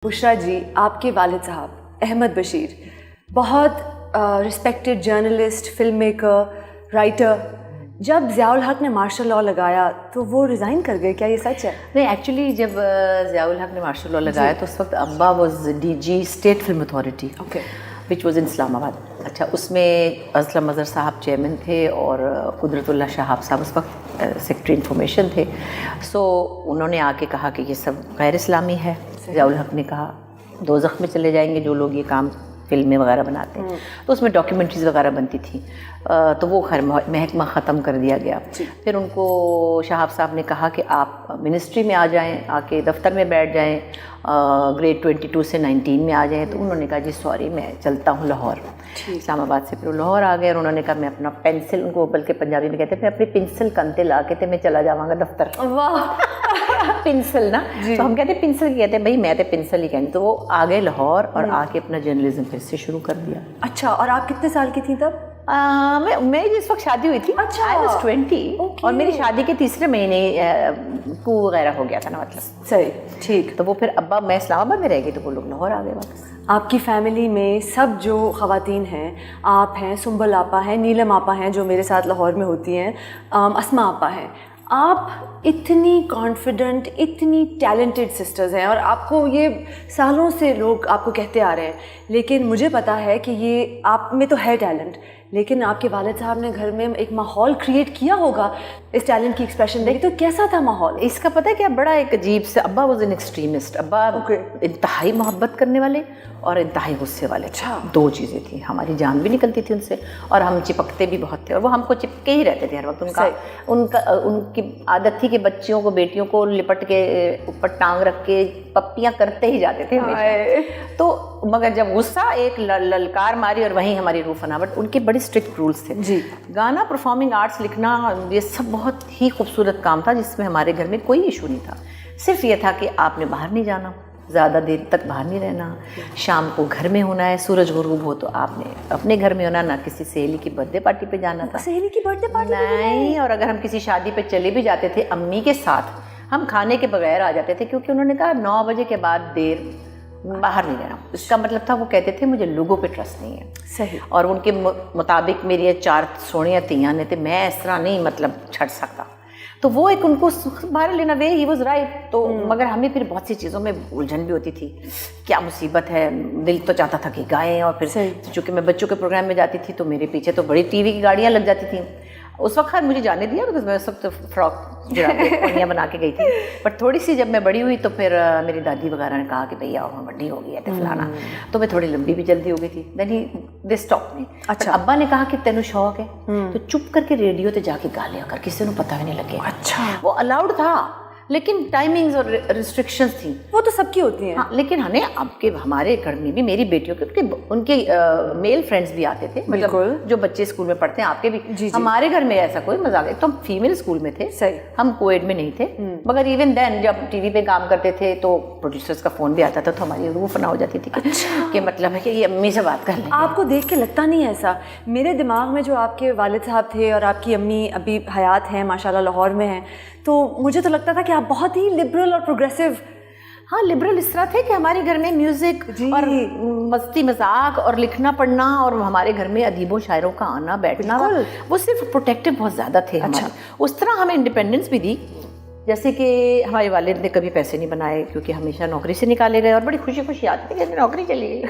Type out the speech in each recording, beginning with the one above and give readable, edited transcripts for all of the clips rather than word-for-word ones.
بشرا جی، آپ کے والد صاحب احمد بشیر بہت respected journalist, film maker, writer. جب ضیاء الحق نے مارشل لاء لگایا تو وہ ریزائن کر گئے، کیا یہ سچ ہے؟ نہیں، ایکچولی جب ضیاء الحق نے مارشل لاء لگایا تو اس وقت ابا was DG state film authority وچ واز ان اسلام آباد. اچھا، اس میں اسلم اظہر صاحب چیئرمین تھے اور قدرت اللہ شہاب صاحب اس وقت سیکرٹری انفارمیشن تھے. سو انہوں نے آ کے کہا کہ یہ سب غیر اسلامی ہے. ضیاء الحق نے کہا دوزخ میں چلے جائیں گے جو لوگ یہ کام فلمیں وغیرہ بناتے ہیں. تو اس میں ڈاکیومنٹریز وغیرہ بنتی تھیں، تو وہ خیر محکمہ ختم کر دیا گیا. پھر ان کو شہاب صاحب نے کہا کہ آپ منسٹری میں آ جائیں، آ کے دفتر میں بیٹھ جائیں، گریڈ 22 سے 19 میں آ جائیں. تو انہوں نے کہا جی سوری میں چلتا ہوں لاہور، اسلام آباد سے. پھر وہ لاہور آ گئے اور انہوں نے کہا میں اپنا پینسل، ان کو بلکہ پنجابی میں کہتے ہیں میں اپنی پنسل کنتے لا کے میں چلا جاؤں گا دفتر. واہ، پنسل نا، تو ہم کہتے ہیں پنسل کہتے ہیں، بھائی میں تو پنسل ہی کہیں. تو وہ آ گئے لاہور اور آ کے اپنا جرنلزم پھر سے شروع کر دیا. اچھا، اور آپ کتنے سال کی تھیں تب؟ میں جس وقت شادی ہوئی تھی I was 20 اور میری شادی کے تیسرے مہینے کو وغیرہ ہو گیا تھا نا، مطلب صحیح، ٹھیک. تو وہ پھر ابا، میں اسلام آباد میں رہ گئی تو وہ لوگ لاہور آ گئے واپس. آپ کی فیملی میں سب جو خواتین ہیں، آپ ہیں، سنبل آپا ہیں، نیلم آپا ہیں جو میرے ساتھ لاہور میں ہوتی ہیں، اسما آپا ہیں. آپ اتنی کانفیڈنٹ، اتنی ٹیلنٹڈ سسٹرز ہیں اور آپ کو یہ سالوں سے لوگ آپ کو کہتے آ رہے ہیں، لیکن مجھے پتا ہے کہ یہ آپ میں تو ہے ٹیلنٹ، لیکن آپ کے والد صاحب نے گھر میں ایک ماحول کریٹ کیا ہوگا اس ٹیلنٹ کی ایکسپریشن دیکھ. تو کیسا تھا ماحول اس کا؟ پتہ ہے کیا، بڑا ایک عجیب سے. ابا واز این ایکسٹریمسٹ. ابا انتہائی محبت کرنے والے اور انتہائی غصے والے. دو چیزیں تھیں. ہماری جان بھی نکلتی تھی ان سے اور ہم چپکتے بھی بہت تھے اور وہ ہم کو چپکے ہی رہتے تھے ہر وقت. ان کی عادت تھی کہ بچیوں کو، بیٹیوں کو لپٹ کے اوپر ٹانگ رکھ کے پپیاں کرتے ہی جاتے تھے ہمیشہ. تو مگر جب غصہ ایک للکار ماری اور وہیں ہماری روح فنا. بٹ ان کے بڑے اسٹرکٹ رولس تھے. جی، گانا، پرفارمنگ آرٹس، لکھنا، یہ سب بہت ہی خوبصورت کام تھا جس میں ہمارے گھر میں کوئی ایشو نہیں تھا. صرف یہ تھا کہ آپ نے باہر نہیں جانا، زیادہ دیر تک باہر نہیں رہنا، شام کو گھر میں ہونا ہے، سورج غروب ہو تو آپ نے اپنے گھر میں ہونا، نہ کسی سہیلی کی برتھ ڈے پارٹی پہ جانا تھا. سہیلی کی برتھ ڈے پارٹی نہیں. اور اگر ہم کسی شادی پہ چلے بھی جاتے تھے امی کے ساتھ، ہم کھانے کے بغیر آ جاتے تھے کیونکہ انہوں نے کہا 9 بجے کے بعد دیر باہر نہیں رہنا. اس کا مطلب تھا وہ کہتے تھے مجھے لوگوں پہ ٹرسٹ نہیں ہے. صحیح. اور ان کے مطابق میری 4 سونیاں تیاں نے تھے، میں اس طرح نہیں مطلب چھٹ سکتا. تو وہ ایک ان کو باہر لینا وے، ہی واز رائٹ. تو مگر ہمیں پھر بہت سی چیزوں میں الجھن بھی ہوتی تھی. کیا مصیبت ہے، دل تو چاہتا تھا کہ گائیں. اور پھر چونکہ میں بچوں کے پروگرام میں جاتی تھی تو میرے پیچھے تو بڑی ٹی وی کی گاڑیاں لگ جاتی تھیں. اس وقت خیر مجھے جانے دیا بکاز میں اس وقت فراک جڑا بنا کے گئی تھی. بٹ تھوڑی سی جب میں بڑی ہوئی تو پھر میری دادی وغیرہ نے کہا کہ بھئی آؤ بڑی ہو گئی ہے فلانا. تو میں تھوڑی لمبی بھی جلدی ہو گئی تھی. دین دے اسٹاپ می. اچھا، ابا نے کہا کہ تینوں شوق ہے تو چپ کر کے ریڈیو تے جا کے گا لیا کر، کسی نے پتہ بھی نہیں لگے. اچھا، وہ الاؤڈ تھا لیکن ٹائمنگز اور ریسٹرکشنز تھیں. وہ تو سب کی ہوتی ہیں. ہاں، لیکن ہمیں اب کے ہمارے گھر میں بھی میری بیٹیوں کے ان کے میل فرینڈس بھی آتے تھے، بالکل جو بچے اسکول میں پڑھتے ہیں آپ کے بھی. ہمارے گھر میں ایسا کوئی مذاق ہے. تو ہم فیمیل اسکول میں تھے، ہم کوئیڈ میں نہیں تھے. مگر ایون دین جب ٹی وی پہ کام کرتے تھے تو پروڈیوسرس کا فون بھی آتا تھا تو ہماری روح فنا ہو جاتی تھی کہ مطلب ہے کہ یہ امی سے بات کر لیں. آپ کو دیکھ کے لگتا نہیں ایسا؟ میرے دماغ میں جو آپ کے والد صاحب تھے اور آپ کی امی ابھی حیات ہیں ماشاءاللہ، لاہور میں ہیں، تو مجھے تو لگتا تھا کہ آپ بہت ہی لبرل اور پروگریسو. ہاں، لبرل اس طرح تھے کہ ہمارے گھر میں میوزک اور مستی مذاق اور لکھنا پڑھنا اور ہمارے گھر میں ادیبوں شاعروں کا آنا بیٹھنا، وہ صرف پروٹیکٹیو بہت زیادہ تھے ہمارے. اس طرح ہمیں انڈیپینڈنس بھی دی. جیسے کہ ہمارے والد نے کبھی پیسے نہیں بنائے کیونکہ ہمیشہ نوکری سے نکالے گئے اور بڑی خوشی خوشی آتی تھی کہ نوکری چلی گئی.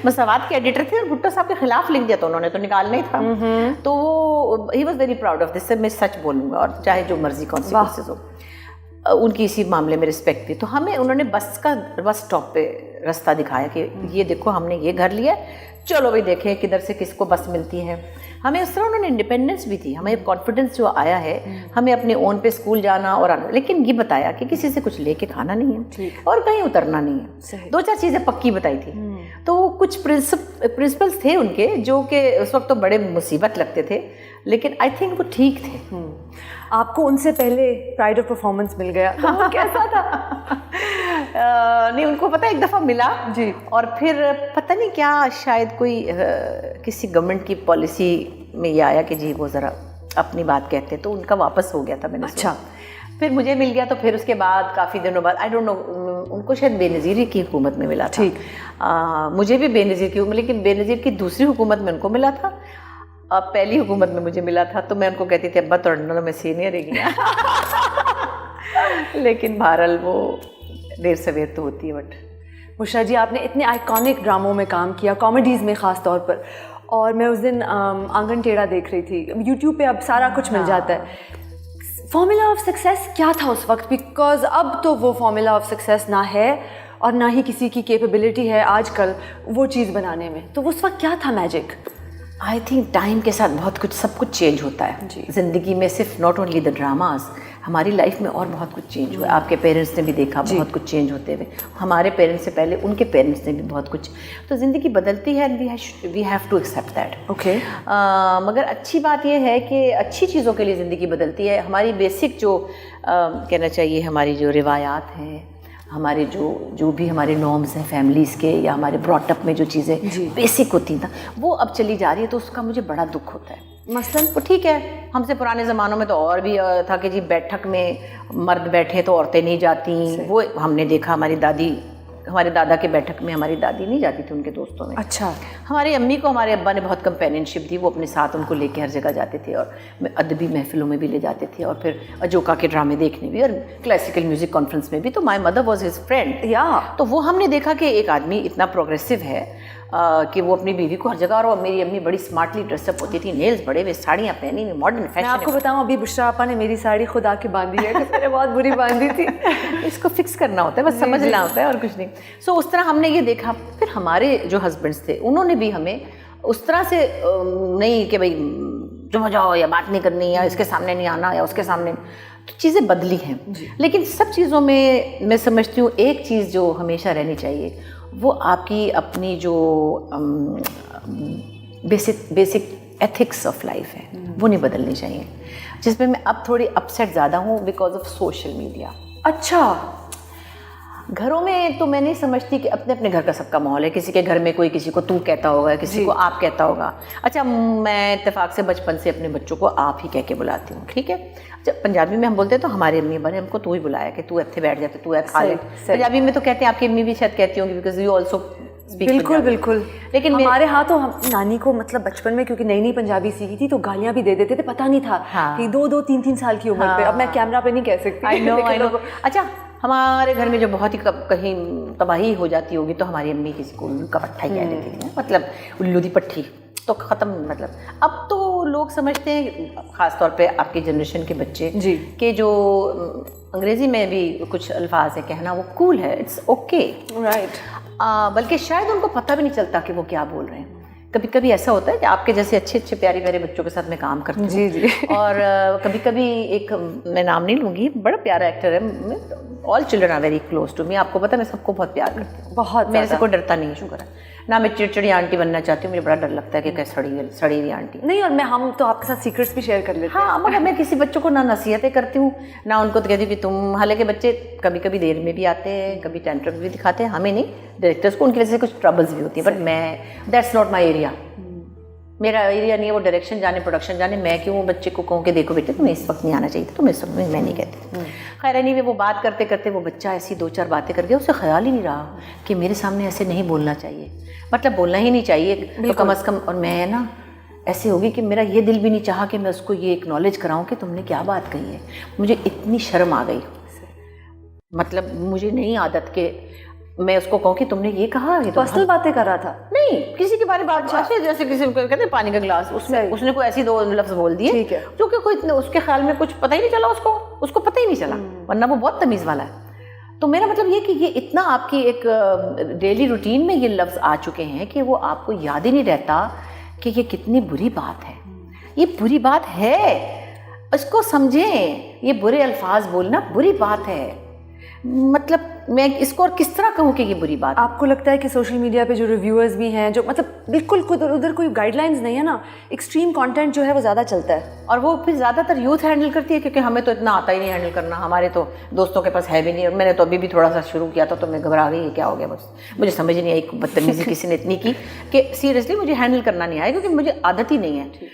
مساوات کے ایڈیٹر تھے اور بھٹو صاحب کے خلاف لکھ دیا تو انہوں نے تو نکالنا ہی تھا. تو he was very proud of this. میں سچ بولوں گا اور چاہے جو مرضی کانسیکوینسز ہو، ان کی اسی معاملے میں رسپیکٹ تھی. تو ہمیں انہوں نے بس اسٹاپ پہ رستہ دکھایا کہ یہ دیکھو ہم نے یہ گھر لیا، چلو بھائی دیکھیں کدھر سے کس کو بس ملتی ہے. ہمیں اس طرح انہوں نے انڈیپینڈنس بھی تھی، ہمیں کانفیڈنس جو آیا ہے، ہمیں اپنے اون پہ اسکول جانا اور آنا. لیکن یہ بتایا کہ کسی سے کچھ لے کے کھانا نہیں ہے اور کہیں اترنا نہیں ہے. 2-4 چیزیں پکی بتائی تھی. تو کچھ پرنسپلس تھے ان کے جو کہ اس وقت تو بڑے مصیبت لگتے تھے لیکن آئی تھنک وہ ٹھیک تھے. آپ کو ان سے پہلے پرائڈ آف پرفارمنس مل گیا، وہ کیسا تھا؟ نہیں، ان کو پتہ ایک دفعہ ملا جی، اور پھر پتہ نہیں کیا شاید کوئی کسی گورنمنٹ کی پالیسی میں یہ آیا کہ جی وہ ذرا اپنی بات کہتے تو ان کا واپس ہو گیا تھا. میں نے اچھا، پھر مجھے مل گیا تو پھر اس کے بعد کافی دنوں بعد آئی ڈونٹ نو ان کو شاید بے نظیری کی حکومت میں ملا تھا. مجھے بھی بے نظیر کی لیکن بے نظیر کی دوسری حکومت میں ان کو ملا تھا. اب پہلی حکومت میں مجھے ملا تھا تو میں ان کو کہتی تھی ابا تو میں سینئر ہی گیا. لیکن بہرحال وہ دیر سویر تو ہوتی ہے. بٹ بشریٰ جی آپ نے اتنے آئیکانک ڈراموں میں کام کیا, کامیڈیز میں خاص طور پر, اور میں اس دن آنگن ٹیڑھا دیکھ رہی تھی. یوٹیوب پہ اب سارا کچھ مل جاتا ہے. فارمولا آف سکسیس کیا تھا اس وقت؟ بیکاز اب تو وہ فارمولا آف سکسیس نہ ہے اور نہ ہی کسی کی کیپیبلٹی ہے آج کل وہ چیز بنانے میں. تو اس وقت کیا تھا میجک؟ آئی تھنک ٹائم کے ساتھ بہت کچھ سب کچھ چینج ہوتا ہے. جی. زندگی میں صرف ناٹ اونلی دا ڈراماز, ہماری لائف میں اور بہت کچھ چینج ہوا. آپ کے پیرنٹس نے بھی دیکھا بہت کچھ چینج ہوتے ہوئے, ہمارے پیرنٹس سے پہلے ان کے پیرنٹس نے بھی بہت کچھ. تو زندگی بدلتی ہے and we have to accept that. Okay. مگر اچھی بات یہ ہے کہ اچھی چیزوں کے لیے زندگی بدلتی ہے. ہماری بیسک جو کہنا چاہیے ہماری جو روایات ہیں, ہمارے جو بھی ہمارے نارمز ہیں فیملیز کے, یا ہمارے براٹ اپ میں جو چیزیں بیسک ہوتی تھیں وہ اب چلی جا رہی ہے. تو اس کا مجھے بڑا دکھ ہوتا ہے. مثلاً وہ ٹھیک ہے, ہم سے پرانے زمانوں میں تو اور بھی تھا کہ جی بیٹھک میں مرد بیٹھے تو عورتیں نہیں جاتیں. وہ ہم نے دیکھا ہمارے دادا کے بیٹھک میں ہماری دادی نہیں جاتی تھی ان کے دوستوں میں. اچھا. ہماری امی کو ہمارے ابا نے بہت کمپینین شپ دی, وہ اپنے ساتھ ان کو لے کے ہر جگہ جاتے تھے اور ادبی محفلوں میں بھی لے جاتے تھے اور پھر اجوکا کے ڈرامے دیکھنے بھی اور کلاسیکل میوزک کانفرنس میں بھی. تو my mother was his friend. تو وہ ہم نے دیکھا کہ ایک آدمی اتنا پروگریسو ہے کہ وہ اپنی بیوی کو ہر جگہ, اور میری امی بڑی اسمارٹلی ڈریس اپ ہوتی تھی, نیلز بڑے ہوئے, ساڑیاں پہنی ہوئی, ماڈرن فیشن. میں آپ کو بتاؤں ابھی بشریٰ آپا نے میری ساڑی خود آ کے باندھی ہے, میں نے بہت بری باندھی تھی. اس کو فکس کرنا ہوتا ہے, بس سمجھنا ہوتا ہے اور کچھ نہیں. سو اس طرح ہم نے یہ دیکھا. پھر ہمارے جو ہسبینڈس تھے انہوں نے بھی ہمیں اس طرح سے نہیں کہ بھائی چپ جاؤ یا بات نہیں کرنی یا اس کے سامنے نہیں آنا یا اس کے سامنے. تو چیزیں بدلی ہیں. لیکن سب چیزوں میں سمجھتی ہوں ایک چیز جو ہمیشہ رہنی چاہیے وہ آپ کی اپنی جو بیسک ایتھکس آف لائف ہے وہ نہیں بدلنی چاہیے, جس میں اب تھوڑی اپسیٹ زیادہ ہوں بیکاز آف سوشل میڈیا. اچھا. گھروں میں تو میں نہیں سمجھتی کہ اپنے اپنے گھر کا سب کا ماحول ہے. کسی کے گھر میں کوئی کسی کو تو کہتا ہوگا, کسی کو آپ کہتا ہوگا. اچھا, میں اتفاق سے بچپن سے اپنے بچوں کو آپ ہی کہہ کے بلاتی ہوں, ٹھیک ہے. جب پنجابی میں ہم بولتے ہیں تو ہماری امی ابا نے ہم کو تو ہی بلایا کہ تو ایتھے بیٹھ جاتے, تو ہے کھا لے. پنجابی میں تو کہتے ہیں, آپ کی امی بھی شاید کہتی ہوں گی بیکاز یو آلسو. بالکل بالکل. لیکن ہمارے ہاں تو نانی کو مطلب بچپن میں کیونکہ نئی نئی پنجابی سیکھی تھی تو گالیاں بھی دے دیتے تھے, پتہ نہیں تھا کہ 2-3 سال کی عمر پہ. اب میں کیمرہ پہ نہیں کہہ سکتی. آئی نو. اچھا, ہمارے گھر میں جو بہت ہی کہیں تباہی ہو جاتی ہوگی تو ہماری امی کسی کو الو کا پٹھا ہی کہہ دیتی تھی, مطلب الو دی پٹھی تو ختم. مطلب اب تو لوگ سمجھتے ہیں, خاص طور پہ آپ کی جنریشن کے بچے, کہ جو انگریزی میں بھی کچھ الفاظ ہے کہنا وہ کول ہے, اٹس اوکے, رائٹ. بلکہ شاید ان کو پتہ بھی نہیں چلتا کہ وہ کیا بول رہے ہیں. کبھی کبھی ایسا ہوتا ہے کہ آپ کے جیسے اچھے اچھے پیارے پیارے بچوں کے ساتھ میں کام کرتی ہوں. جی. اور کبھی کبھی ایک, میں نام نہیں لوں گی, بڑا پیارا ایکٹر ہے, all children are very close to me. آپ کو پتہ ہے میں سب کو بہت پیار کرتی ہوں, بہت. میرے سے کوئی ڈرتا نہیں ہے, شکر ہے. نہ میں چڑچڑی آنٹی بننا چاہتی ہوں, مجھے بڑا ڈر لگتا ہے کہ سڑی ہوئی آنٹی نہیں. اور ہم تو آپ کے ساتھ سیکرٹس بھی شیئر کر لیتے ہیں. ہاں, مگر میں کسی بچوں کو نہ نصیحتیں کرتی ہوں نہ ان کو کہتی ہوں کہ تم, حالانکہ بچے کبھی کبھی دیر میں بھی آتے ہیں, کبھی ٹینٹرم بھی دکھاتے ہیں, ہمیں نہیں, ڈائریکٹرس کو ان کی وجہ سے کچھ ٹربلز بھی ہوتی ہیں. بٹ میں, دیٹس ناٹ مائی ایریا, میرا ایریا نہیں ہے وہ ڈائریکشن جانے, پروڈکشن جانے. میں کیوں بچے کو کہوں کہ دیکھو بیٹے تمہیں اس وقت نہیں آنا چاہیے تھا, تم اس وقت میں نہیں کہتی. خیر نہیں, وہ بات کرتے کرتے وہ بچہ ایسی 2-4 باتیں کر گیا, اسے خیال ہی نہیں رہا کہ میرے سامنے ایسے نہیں بولنا چاہیے, مطلب بولنا ہی نہیں چاہیے تو کم از کم. اور میں نا ایسے ہوگی کہ میرا یہ دل بھی نہیں چاہا کہ میں اس کو یہ ایکنالج کراؤں کہ تم نے کیا بات کہی ہے. مجھے اتنی شرم آ گئی, مطلب مجھے نہیں عادت کہ میں اس کو کہوں کہ تم نے یہ کہا. یہ تو اصل باتیں کر رہا تھا, نہیں کسی کے بارے میں بات, جیسے کسی کو کہتے ہیں پانی کا گلاس, اس نے کوئی ایسی 2 لفظ بول دیے جو کہ کوئی اس کے خیال میں کچھ پتہ ہی نہیں چلا, اس کو پتہ ہی نہیں چلا, ورنہ وہ بہت تمیز والا ہے. تو میرا مطلب یہ کہ یہ اتنا آپ کی ایک ڈیلی روٹین میں یہ لفظ آ چکے ہیں کہ وہ آپ کو یاد ہی نہیں رہتا کہ یہ کتنی بری بات ہے. یہ بری بات ہے, اس کو سمجھیں. یہ برے الفاظ بولنا بری بات ہے. مطلب میں اس کو اور کس طرح کہوں کہ یہ بری بات. آپ کو لگتا ہے کہ سوشل میڈیا پہ جو ریویورز بھی ہیں, جو مطلب بالکل ادھر کوئی گائیڈ لائنز نہیں ہے نا, ایکسٹریم کانٹینٹ جو ہے وہ زیادہ چلتا ہے, اور وہ پھر زیادہ تر یوتھ ہینڈل کرتی ہے, کیونکہ ہمیں تو اتنا آتا ہی نہیں ہینڈل کرنا, ہمارے تو دوستوں کے پاس ہے بھی نہیں. اور میں نے تو ابھی بھی تھوڑا سا شروع کیا تھا تو میں گھبرا گئی, کیا ہو گیا, بس مجھے سمجھ نہیں آئی. بدتمیزی کسی نے اتنی کی کہ سیریسلی مجھے ہینڈل کرنا نہیں آیا, کیونکہ مجھے عادت ہی نہیں ہے.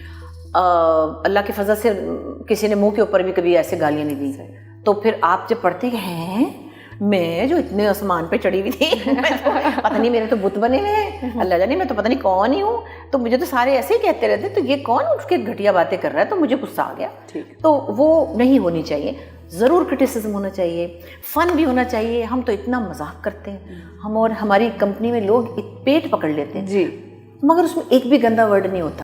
اللہ کی فضل سے کسی نے منہ کے اوپر بھی کبھی ایسے گالیاں نہیں دی. تو پھر آپ جب پڑھتے ہیں میں جو اتنے آسمان پہ چڑھی ہوئی تھی پتہ نہیں میرے تو بت بنے ہوئے ہیں, اللہ جانے میں تو پتہ نہیں کون ہی ہوں, تو مجھے تو سارے ایسے ہی کہتے رہتے تو یہ کون اٹھ کے گھٹیا باتیں کر رہا ہے, تو مجھے غصہ آ گیا. تو وہ نہیں ہونی چاہیے, ضرور کرٹیسزم ہونا چاہیے, فن بھی ہونا چاہیے. ہم تو اتنا مذاق کرتے ہیں ہم, اور ہماری کمپنی میں لوگ پیٹ پکڑ لیتے ہیں جی, مگر اس میں ایک بھی گندا ورڈ نہیں ہوتا.